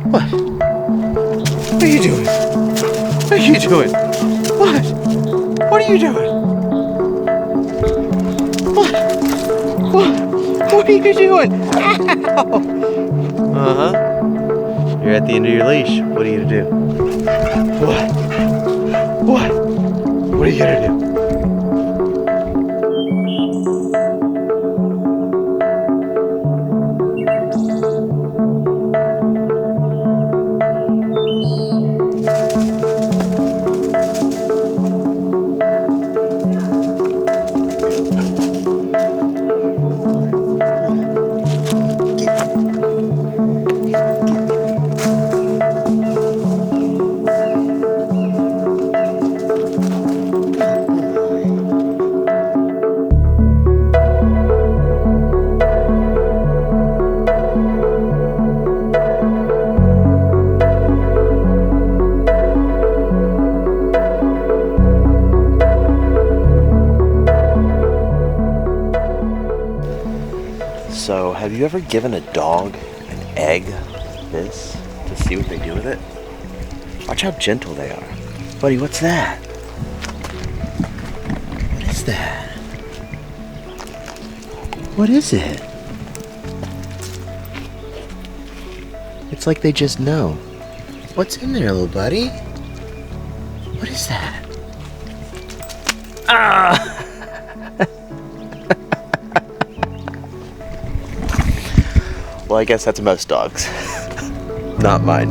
What? What are you doing? What are you doing? What? What are you doing? What? What are you doing? Ow! Uh-huh. You're at the end of your leash. What are you gonna do? What? What? What are you gonna do? So, have you ever given a dog an egg like this to see what they do with it? Watch how gentle they are. Buddy, what's that? What is that? What is it? It's like they just know. What's in there, little buddy? What is that? Ah! Well, I guess that's most dogs. Not mine.